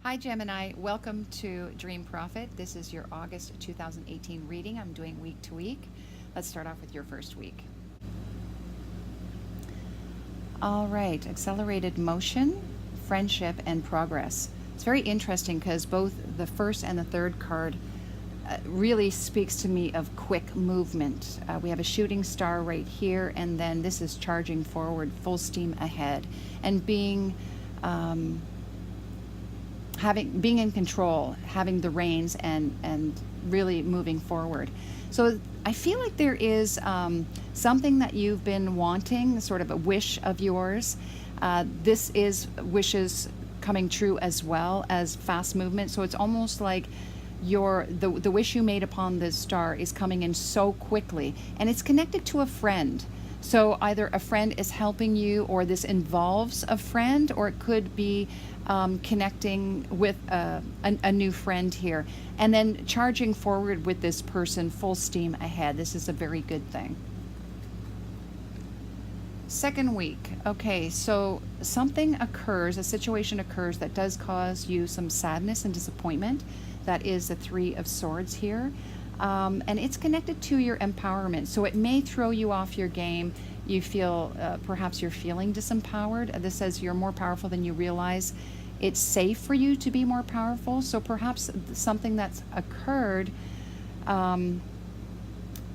Hi Gemini, welcome to Dream Profit. This is your August 2018 reading. I'm doing week to week. Let's start off with your first week. All right, accelerated motion, friendship, and progress. It's very interesting because both the first and the third card really speaks to me of quick movement. We have a shooting star right here, and then this is charging forward, full steam ahead, and being in control, having the reins, and really moving forward. So I feel like there is something that you've been wanting, sort of a wish of yours. This is wishes coming true as well as fast movement. So it's almost like the wish you made upon this star is coming in so quickly, and it's connected to a friend. So either a friend is helping you, or this involves a friend, or it could be connecting with a new friend here, and then charging forward with this person full steam ahead. This is a very good thing. Second week. Okay, so something occurs, a situation occurs that does cause you some sadness and disappointment. That is the Three of Swords here. And it's connected to your empowerment. So it may throw you off your game. You feel, perhaps you're feeling disempowered. This says you're more powerful than you realize. It's safe for you to be more powerful. So perhaps something that's occurred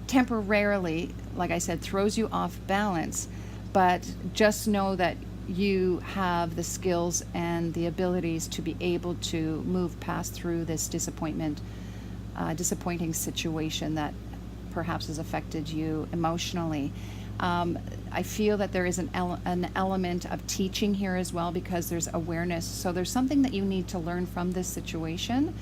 temporarily, like I said, throws you off balance. But just know that you have the skills and the abilities to be able to move past through this disappointing situation that perhaps has affected you emotionally. I feel that there is an element of teaching here as well, because there's awareness. So there's something that you need to learn from this situation,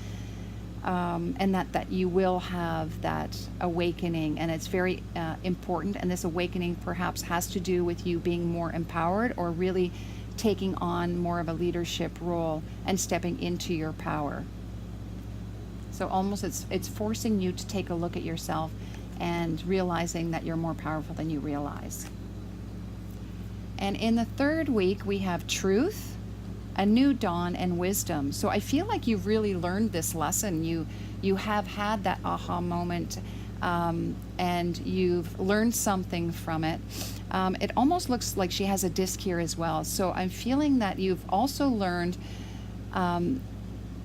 and that you will have that awakening, and it's very important. And this awakening perhaps has to do with you being more empowered, or really taking on more of a leadership role and stepping into your power. So almost it's forcing you to take a look at yourself and realizing that you're more powerful than you realize. And in the third week, we have truth, a new dawn, and wisdom. So I feel like you've really learned this lesson. You have had that aha moment, and you've learned something from it. It almost looks like she has a disc here as well. So I'm feeling that you've also learned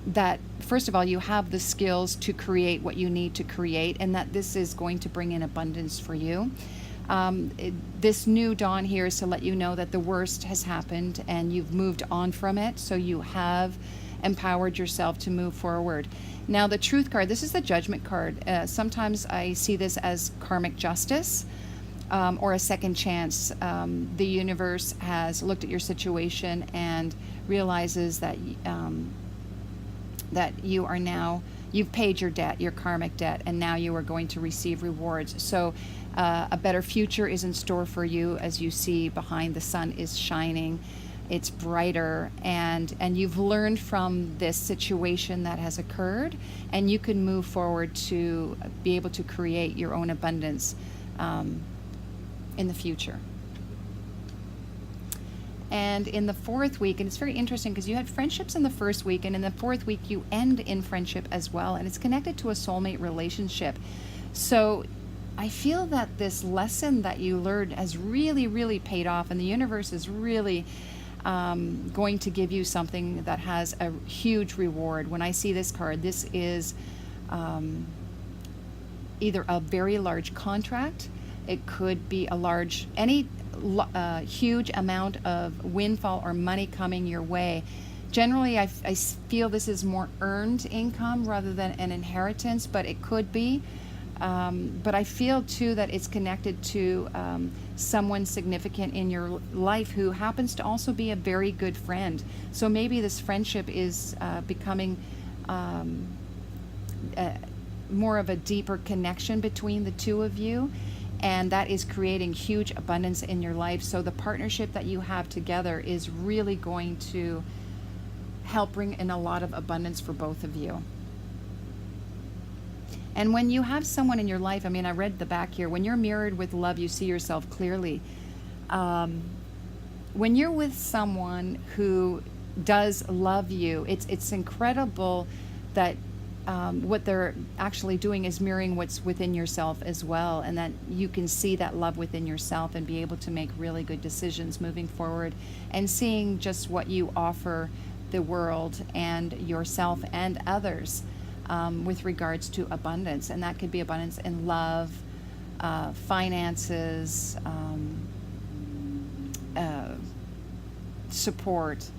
that, first of all, you have the skills to create what you need to create, and that this is going to bring in abundance for you. This new dawn here is to let you know that the worst has happened and you've moved on from it, so you have empowered yourself to move forward. Now the truth card, this is the judgment card. Sometimes I see this as karmic justice, or a second chance. The universe has looked at your situation and realizes that you are now, you've paid your debt, your karmic debt, and now you are going to receive rewards. So a better future is in store for you. As you see behind, the sun is shining, it's brighter, and you've learned from this situation that has occurred, and you can move forward to be able to create your own abundance in the future. And in the fourth week, and it's very interesting because you had friendships in the first week, and in the fourth week you end in friendship as well, and it's connected to a soulmate relationship. So I feel that this lesson that you learned has really, really paid off, and the universe is really going to give you something that has a huge reward. When I see this card, this is either a very large contract, it could be any huge amount of windfall or money coming your way. Generally, I feel this is more earned income rather than an inheritance, but it could be. But I feel too that it's connected to someone significant in your life who happens to also be a very good friend. So maybe this friendship is becoming more of a deeper connection between the two of you, and that is creating huge abundance in your life. So the partnership that you have together is really going to help bring in a lot of abundance for both of you. And when you have someone in your life, I mean, I read the back here, when you're mirrored with love, you see yourself clearly. When you're with someone who does love you. It's incredible that what they're actually doing is mirroring what's within yourself as well, and that you can see that love within yourself and be able to make really good decisions moving forward, and seeing just what you offer the world and yourself and others with regards to abundance. And that could be abundance in love, finances, support,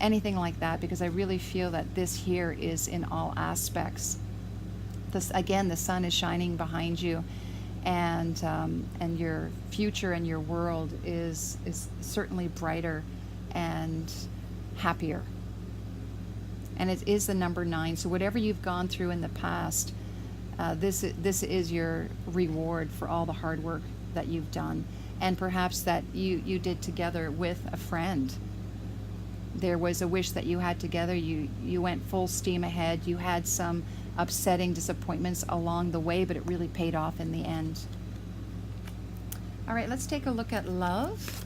anything like that, because I really feel that this here is in all aspects. This, again, the sun is shining behind you, and your future and your world is certainly brighter and happier. And it is the number 9. So whatever you've gone through in the past, this is your reward for all the hard work that you've done, and perhaps that you did together with a friend. There was a wish that you had together. You went full steam ahead. You had some upsetting disappointments along the way, but it really paid off in the end. All right, let's take a look at love.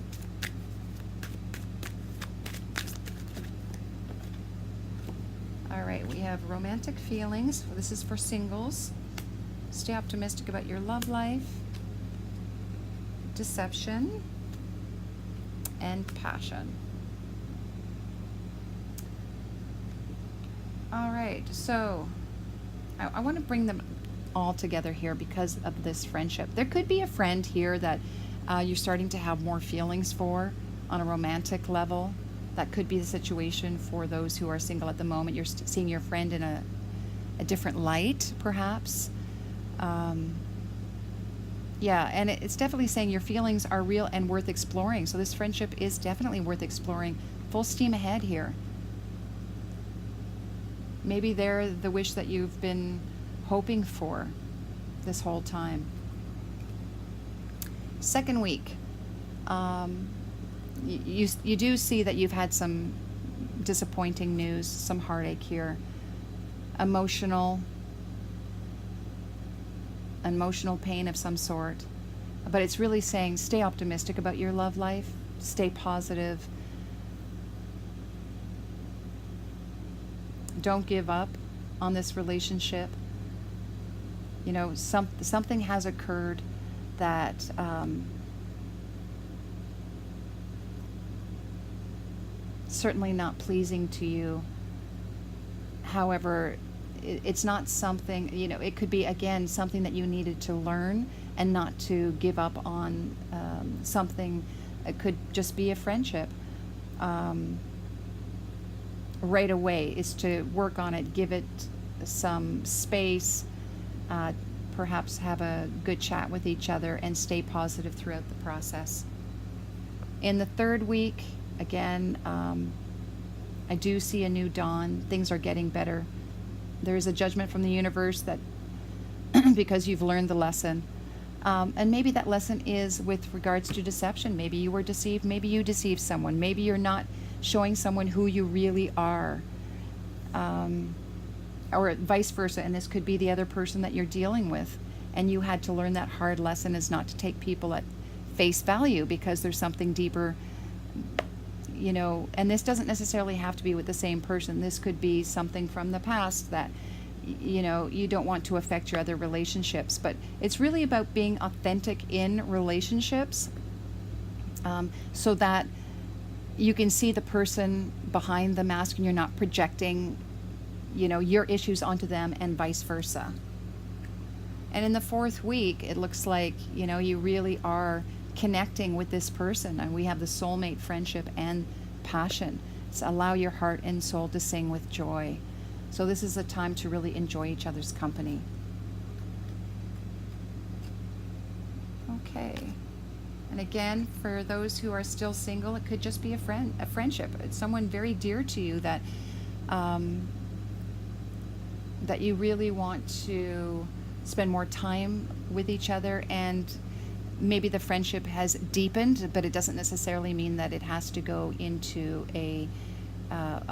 All right, we have romantic feelings. This is for singles. Stay optimistic about your love life, deception, and passion. All right, so I want to bring them all together here because of this friendship. There could be a friend here that you're starting to have more feelings for on a romantic level. That could be the situation for those who are single at the moment. You're seeing your friend in a different light, perhaps. Yeah, and it's definitely saying your feelings are real and worth exploring. So this friendship is definitely worth exploring. Full steam ahead here. Maybe they're the wish that you've been hoping for this whole time. Second week, you do see that you've had some disappointing news, some heartache here. Emotional pain of some sort. But it's really saying stay optimistic about your love life, stay positive. Don't give up on this relationship. You know, something has occurred that certainly not pleasing to you. However, it's not something, you know, it could be, again, something that you needed to learn and not to give up on something. It could just be a friendship. Right away is to work on it, give it some space, perhaps have a good chat with each other and stay positive throughout the process. In the third week, again, I do see a new dawn. Things are getting better. There is a judgment from the universe that because you've learned the lesson. And maybe that lesson is with regards to deception. Maybe you were deceived. Maybe you deceived someone. Maybe you're not showing someone who you really are. Or vice versa. And this could be the other person that you're dealing with. And you had to learn that hard lesson is not to take people at face value because there's something deeper, you know, and this doesn't necessarily have to be with the same person. This could be something from the past that, you know, you don't want to affect your other relationships. But it's really about being authentic in relationships, so that you can see the person behind the mask and you're not projecting, you know, your issues onto them and vice versa. And in the fourth week, it looks like, you know, you really are connecting with this person, and we have the soulmate, friendship, and passion. So allow your heart and soul to sing with joy. So this is a time to really enjoy each other's company. Okay. And again, for those who are still single, it could just be a friendship. It's someone very dear to you that that you really want to spend more time with each other, and maybe the friendship has deepened, but it doesn't necessarily mean that it has to go into a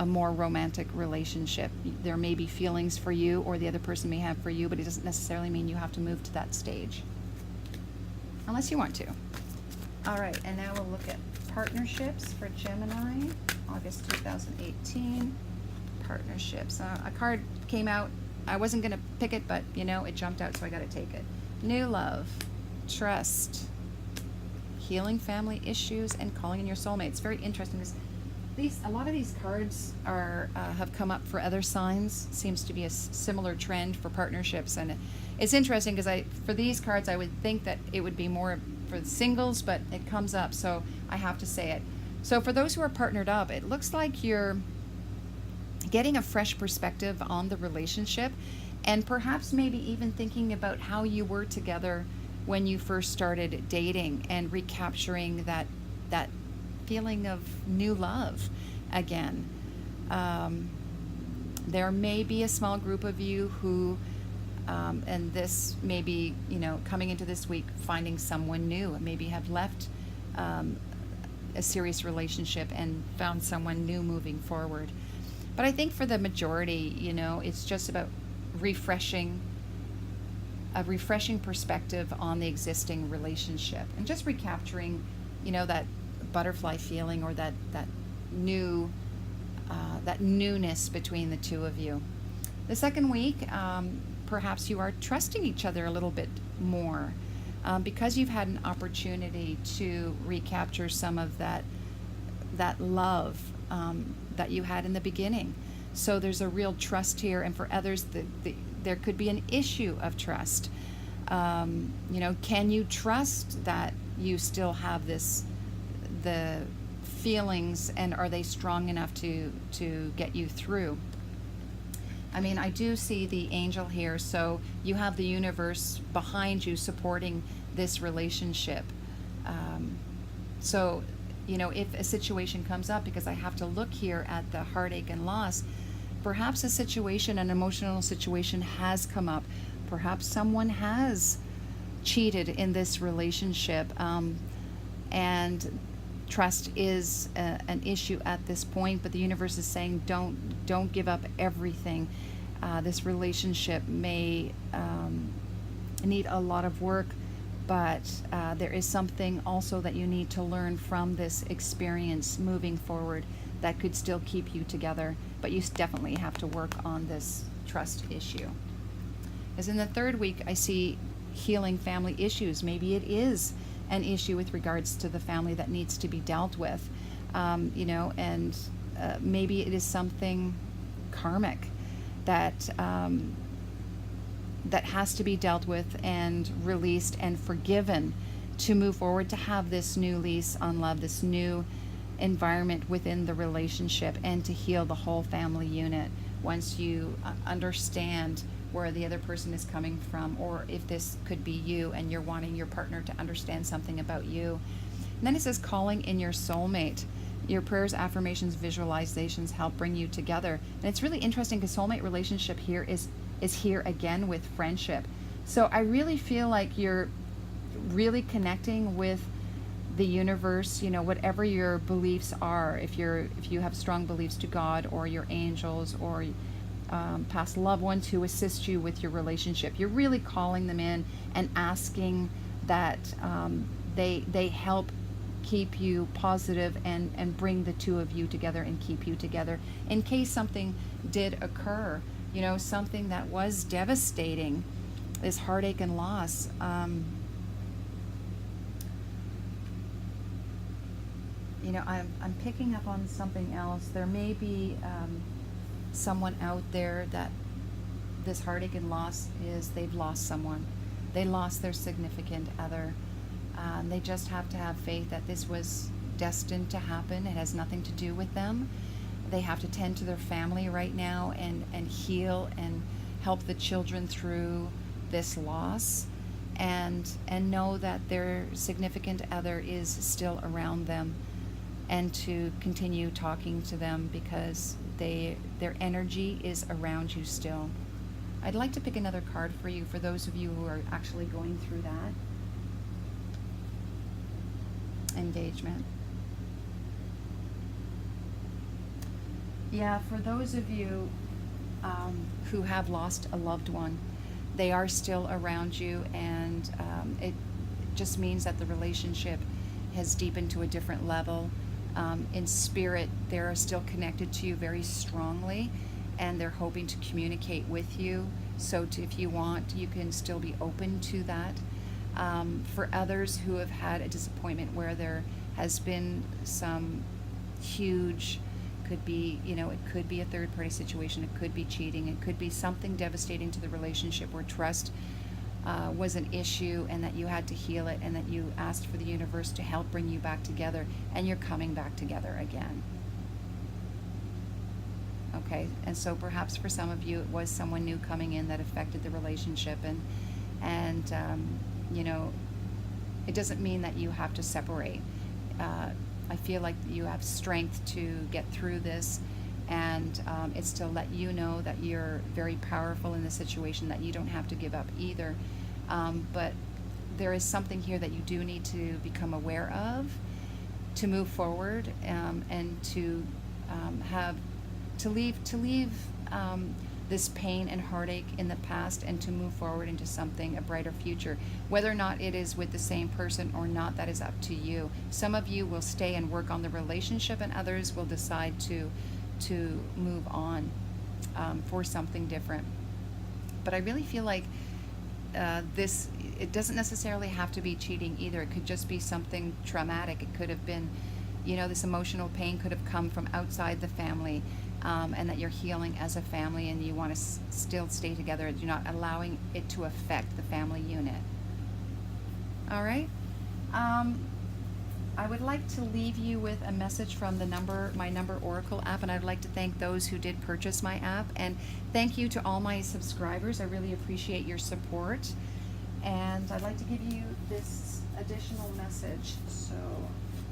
more romantic relationship. There may be feelings for you, or the other person may have for you, but it doesn't necessarily mean you have to move to that stage, unless you want to. All right, and now we'll look at partnerships for Gemini, August 2018. Partnerships. A card came out. I wasn't going to pick it, but it jumped out, so I got to take it. New love, trust, healing family issues, and calling in your soulmate. It's very interesting because a lot of these cards have come up for other signs. Seems to be a similar trend for partnerships, and it's interesting because for these cards I would think that it would be more for the singles, but it comes up, so I have to say it. So for those who are partnered up, it looks like you're getting a fresh perspective on the relationship, and perhaps maybe even thinking about how you were together when you first started dating, and recapturing that feeling of new love again. There may be a small group of you who and this may be coming into this week finding someone new, and maybe have left a serious relationship and found someone new moving forward. But I think for the majority, it's just about a refreshing perspective on the existing relationship, and just recapturing, that butterfly feeling, or that newness between the two of you. The second week, perhaps you are trusting each other a little bit more, because you've had an opportunity to recapture some of that love that you had in the beginning. So there's a real trust here, and for others, there could be an issue of trust. Can you trust that you still have the feelings, and are they strong enough to get you through? I do see the angel here, so you have the universe behind you supporting this relationship. So if a situation comes up, because I have to look here at the heartache and loss, perhaps an emotional situation has come up. Perhaps someone has cheated in this relationship, and trust is an issue at this point, but the universe is saying don't give up everything. This relationship may need a lot of work, but there is something also that you need to learn from this experience moving forward that could still keep you together, but you definitely have to work on this trust issue. As in the third week, I see healing family issues. Maybe it is an issue with regards to the family that needs to be dealt with, and maybe it is something karmic that has to be dealt with and released and forgiven to move forward, to have this new lease on love, this new environment within the relationship, and to heal the whole family unit once you understand where the other person is coming from, or if this could be you and you're wanting your partner to understand something about you. And then it says calling in your soulmate. Your prayers, affirmations, visualizations help bring you together. And it's really interesting because soulmate relationship here is here again with friendship. So I really feel like you're really connecting with the universe, whatever your beliefs are. If you have strong beliefs to God, or your angels, or past loved ones who assist you with your relationship, you're really calling them in and asking that they help keep you positive and bring the two of you together and keep you together in case something did occur, something that was devastating, this heartache and loss. I'm picking up on something else. There may be someone out there that this heartache and loss is, they've lost someone. They lost their significant other. They just have to have faith that this was destined to happen. It has nothing to do with them. They have to tend to their family right now and heal and help the children through this loss, and know that their significant other is still around them, and to continue talking to them because their energy is around you still. I'd like to pick another card for you, for those of you who are actually going through that. Engagement. Yeah, for those of you who have lost a loved one, they are still around you, and it just means that the relationship has deepened to a different level. In spirit, they're still connected to you very strongly, and they're hoping to communicate with you. So if you want, you can still be open to that. For others who have had a disappointment where there has been some huge, could be, it could be a third party situation, it could be cheating, it could be something devastating to the relationship where trust was an issue, and that you had to heal it, and that you asked for the universe to help bring you back together, and you're coming back together again. Okay, and so perhaps for some of you it was someone new coming in that affected the relationship, and it doesn't mean that you have to separate. I feel like you have strength to get through this, and it's to let you know that you're very powerful in the situation, that you don't have to give up either. But there is something here that you do need to become aware of to move forward, and to leave this pain and heartache in the past, and to move forward into something, a brighter future. Whether or not it is with the same person or not, that is up to you. Some of you will stay and work on the relationship, and others will decide to move on for something different. But I really feel like it doesn't necessarily have to be cheating either. It could just be something traumatic. It could have been, this emotional pain could have come from outside the family, and that you're healing as a family, and you want to still stay together. You're not allowing it to affect the family unit. All right. I would like to leave you with a message from my Number Oracle app, and I'd like to thank those who did purchase my app, and thank you to all my subscribers. I really appreciate your support, and I'd like to give you this additional message. So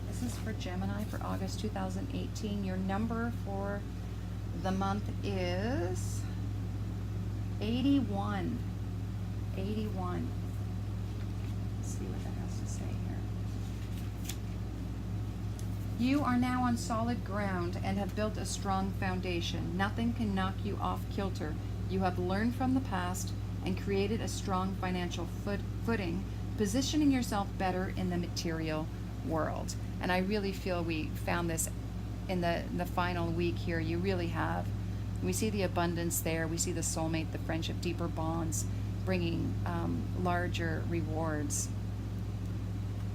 this is for Gemini for August 2018. Your number for the month is 81. 81. Let's see what that has to say here. You are now on solid ground and have built a strong foundation. Nothing can knock you off kilter. You have learned from the past and created a strong financial footing, positioning yourself better in the material world. And I really feel we found this in the final week here. You really have. We see the abundance there. We see the soulmate, the friendship, deeper bonds, bringing larger rewards.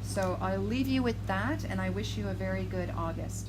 So I'll leave you with that, and I wish you a very good August.